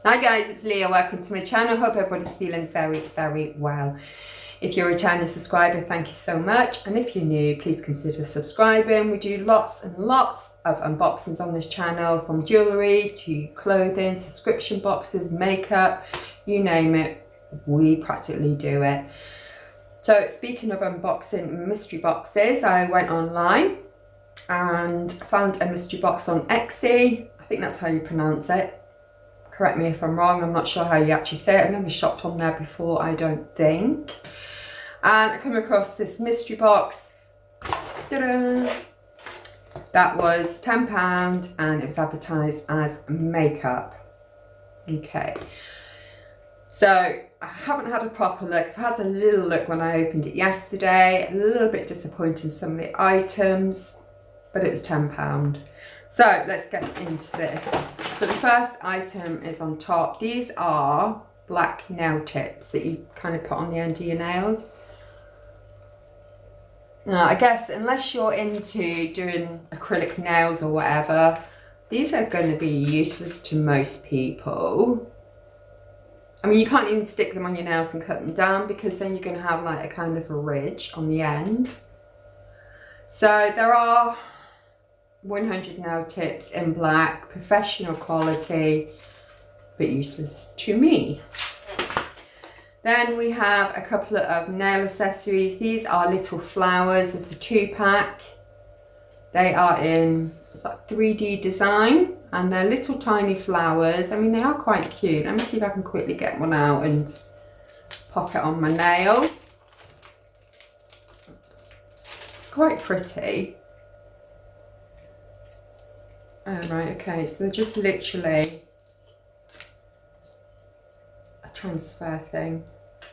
Hi guys, it's Leah. Welcome to my channel. Hope everybody's feeling very well. If you're a returning subscriber, thank you so much. And if you're new, please consider subscribing. We do lots and lots of unboxings on this channel, from jewellery to clothing, subscription boxes, makeup, you name it, we practically do it. So speaking of unboxing mystery boxes, I went online and found a mystery box on Etsy. I think that's how you pronounce it. Correct me if I'm wrong, I'm not sure how you actually say it. I've never shopped on there before, I don't think. And I come across this mystery box. Ta-da! That was £10 and it was advertised as makeup. Okay. So I haven't had a proper look. I've had a little look when I opened it yesterday. A little bit disappointed in some of the items, but it was £10. So let's get into this. So the first item is on top. These are black nail tips that you kind of put on the end of your nails. Now, I guess unless you're into doing acrylic nails or whatever, these are going to be useless to most people. I mean, you can't even stick them on your nails and cut them down, because then you're going to have like a kind of a ridge on the end. So there are 100 nail tips in black, professional quality, but useless to me. Then we have a couple of nail accessories. These are little flowers. It's a 2-pack. They are in, it's like 3D design, and they're little tiny flowers. I mean, they are quite cute. Let me see if I can quickly get one out and pop it on my nail. Quite pretty. Oh, right, okay, so they're just literally a transfer thing.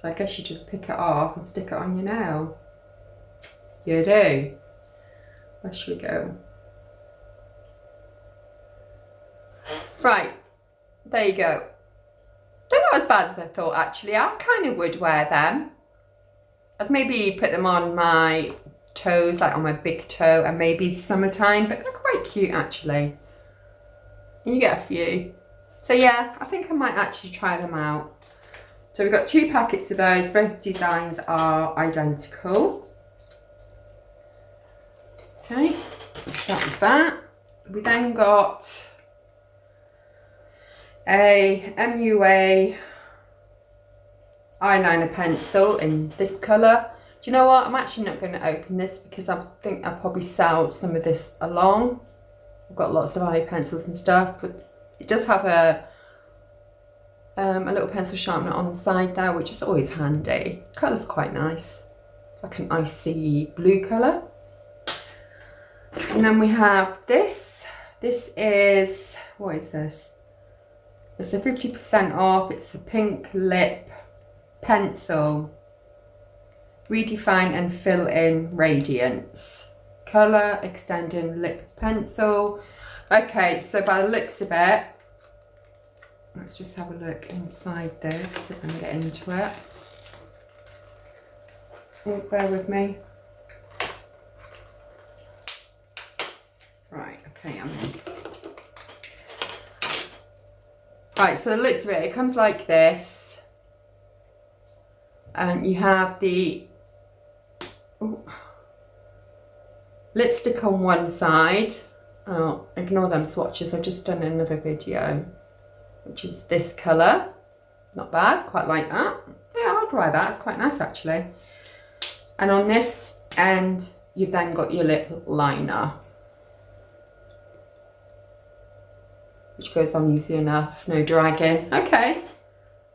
So I guess you just pick it off and stick it on your nail. You do. Where should we go? Right, there you go. They're not as bad as I thought, actually. I kind of would wear them. I'd maybe put them on my toes, like on my big toe, and maybe summertime, but they're quite cute actually. You get a few. So yeah, I think I might actually try them out. So we've got 2 packets of those. Both designs are identical. Okay, that was that. We then got a MUA eyeliner pencil in this colour. Do you know what? I'm actually not going to open this because I think I'll probably sell some of this along. I've got lots of eye pencils and stuff, but it does have a little pencil sharpener on the side there, which is always handy. The colour's quite nice, like an icy blue colour. And then we have this. This is, what is this? It's a 50% off. It's a pink lip pencil. Redefine and fill in radiance. Colour extending lip pencil. Okay, so by the looks of it, let's just have a look inside this and get into it. Oh, bear with me. Right, okay, I'm in. Right, so the looks of it, it comes like this. And you have the lipstick on one side. Oh, ignore them swatches, I've just done another video, which is this colour. Not bad, quite like that. Yeah, I'd wear that, it's quite nice actually. And on this end, you've then got your lip liner, which goes on easy enough, no dragging. Okay,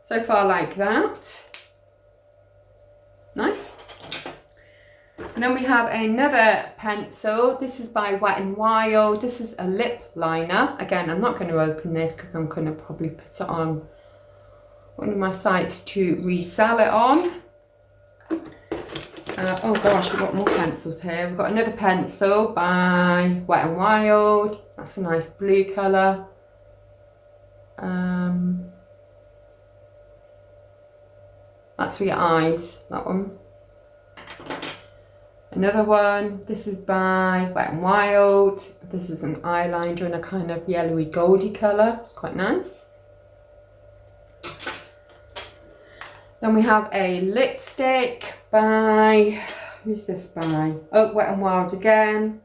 so far like that. Nice. And then we have another pencil. This is by Wet n Wild. This is a lip liner. Again, I'm not going to open this because I'm going to probably put it on one of my sites to resell it on. Oh gosh, we've got more pencils here. We've got another pencil by Wet n Wild. That's a nice blue colour. That's for your eyes, that one. Another one, this is by Wet n Wild. This is an eyeliner in a kind of yellowy goldy colour. It's quite nice. Then we have a lipstick by, who's this by? Oh, Wet n Wild again.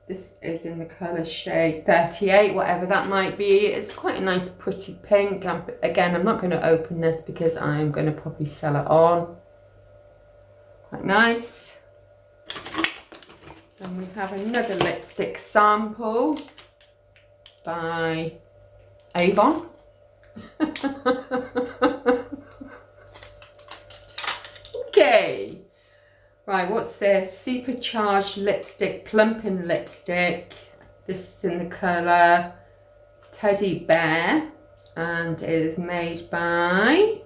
This is in the colour shade 38, whatever that might be. It's quite a nice pretty pink. Again, I'm not going to open this because I'm going to probably sell it on. Quite nice. And we have another lipstick sample by Avon. Okay. Right, what's this? Supercharged lipstick, plumping lipstick. This is in the colour Teddy Bear and it is made by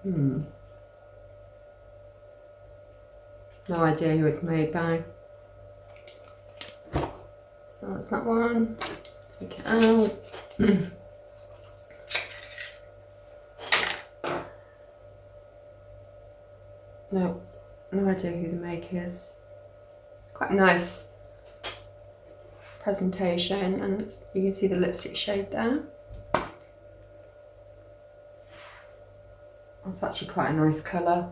no idea who it's made by. So that's that one. Take it out. No idea who the maker is. Quite a nice presentation, and you can see the lipstick shade there. That's actually quite a nice colour.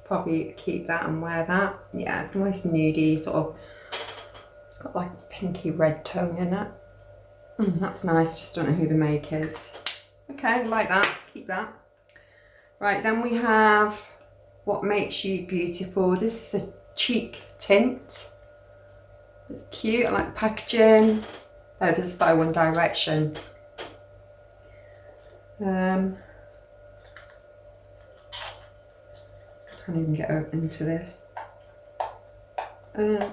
Probably keep that and wear that. Yeah, it's a nice nudie sort of. It's got like a pinky red tone in it. That's nice, just don't know who the maker is. Okay, like that, keep that. Right, then we have What Makes You Beautiful. This is a cheek tint. It's cute, I like the packaging. Oh, this is by One Direction. Can't even get into this. I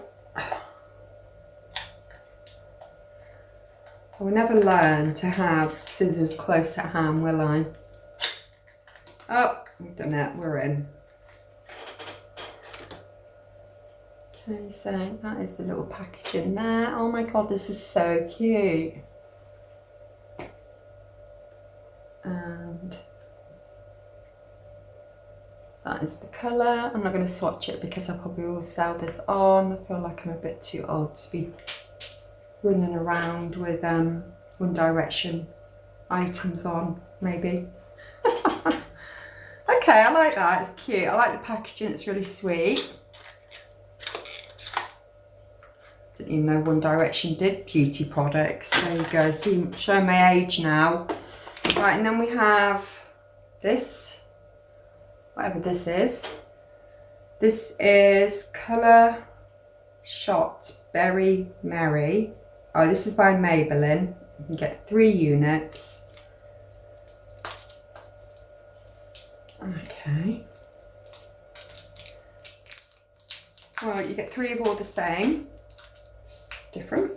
will never learn to have scissors close at hand, will I? Oh, we've done it, we're in. Okay, so that is the little packaging there. Oh my god, this is so cute. And that is the colour. I'm not going to swatch it because I probably will sell this on. I feel like I'm a bit too old to be running around with One Direction items on, maybe. Okay, I like that, it's cute. I like the packaging, it's really sweet. Didn't even know One Direction did beauty products. There you go, see, showing my age now. Right, and then we have this, whatever this is. This is Colour Shot Berry Merry. Oh, this is by Maybelline. You can get 3 units. Okay. Well, you get 3 of all the same. It's different.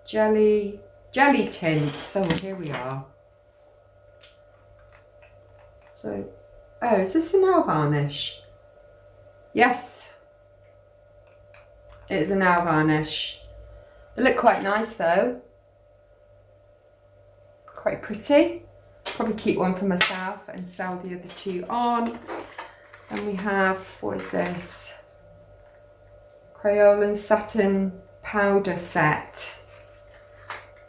Jelly tint. So here we are. So, oh, is this a nail varnish? Yes. It is a nail varnish. They look quite nice though. Quite pretty. Probably keep one for myself and sell the other 2 on. And we have, what is this? Crayola Satin Powder Set.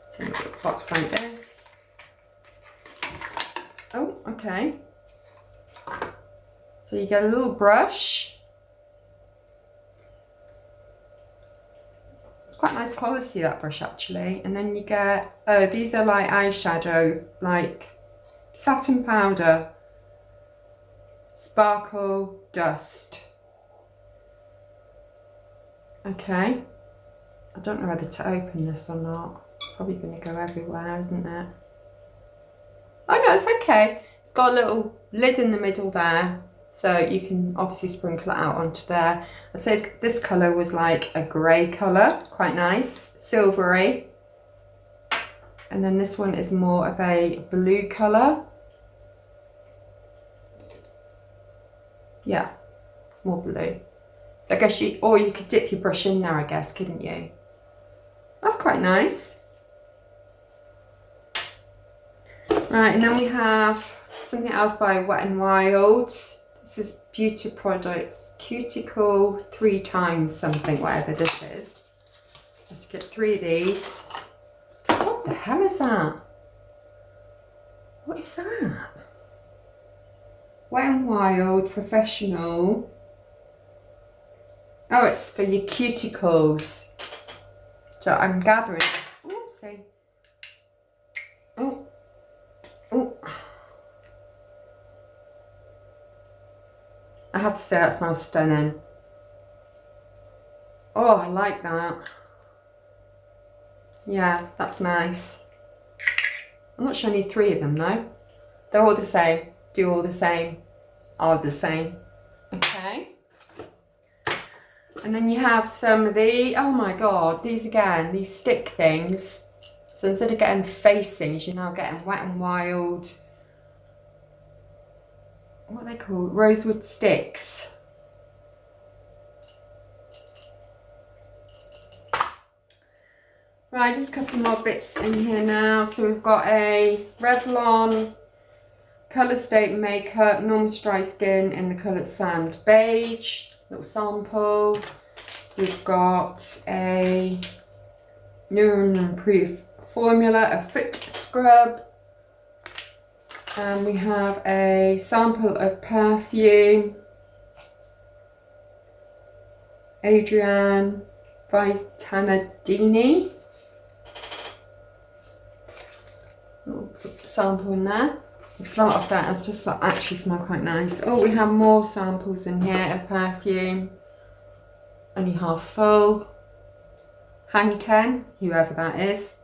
It's in a little box like this. Oh, okay. So you get a little brush. Quite nice quality, that brush actually. And then you get, oh, these are like eyeshadow, like satin powder, sparkle dust. Okay, I don't know whether to open this or not. Probably going to go everywhere, isn't it? Oh no, it's okay. It's got a little lid in the middle there, so you can obviously sprinkle it out onto there. I said this colour was like a grey colour, quite nice, silvery. And then this one is more of a blue colour. Yeah, it's more blue. So I guess you could dip your brush in there, I guess, couldn't you? That's quite nice. Right, and then we have something else by Wet n Wild. This is beauty products, cuticle 3 times something, whatever this is. Let's get 3 of these. Oh, the hell is that? What is that? Wet n Wild Professional. Oh, it's for your cuticles. So I'm gathering. Oopsie. Oh. Oh. I have to say that smells stunning. Oh, I like that. Yeah, that's nice. I'm not sure I need 3 of them, no? They're all the same. Do all the same. Are the same. Okay. And then you have some of the, oh my god, these again, these stick things. So instead of getting facings, you're now getting Wet n Wild, what are they called? Rosewood sticks. Right, just a couple more bits in here now. So we've got a Revlon Colour State Makeup, Normal Dry Skin in the colour Sand Beige. Little sample. We've got a Neuron Proof Formula, a foot scrub. And we have a sample of perfume. Adrian Vitanadini. Little sample in there. We start off that, it's just like actually smell quite nice. Oh, we have more samples in here of perfume. Only half full. Hang 10, whoever that is.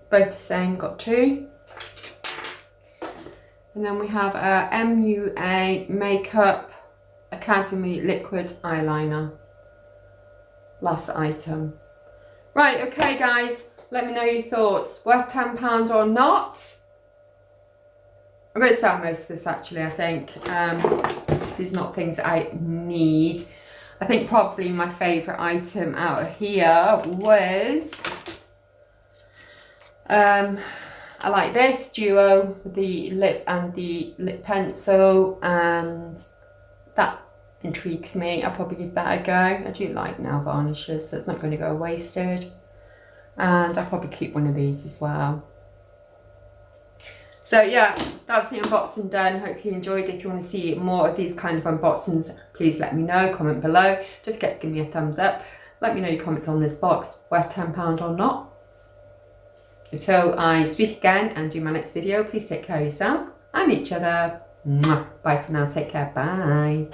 Both the same, got 2. And then we have a MUA Makeup Academy Liquid Eyeliner. Last item. Right, okay guys, let me know your thoughts. Worth £10 or not? I'm going to sell most of this actually, I think. These are not things I need. I think probably my favourite item out of here was, I like this duo with the lip and the lip pencil, and that intrigues me. I'll probably give that a go. I do like nail varnishes, so it's not going to go wasted. And I'll probably keep one of these as well. So yeah, that's the unboxing done. Hope you enjoyed. If you want to see more of these kind of unboxings, please let me know. Comment below. Don't forget to give me a thumbs up. Let me know your comments on this box. Worth £10 or not? Until I speak again and do my next video, please take care of yourselves and each other. Mwah. Bye for now. Take care. Bye.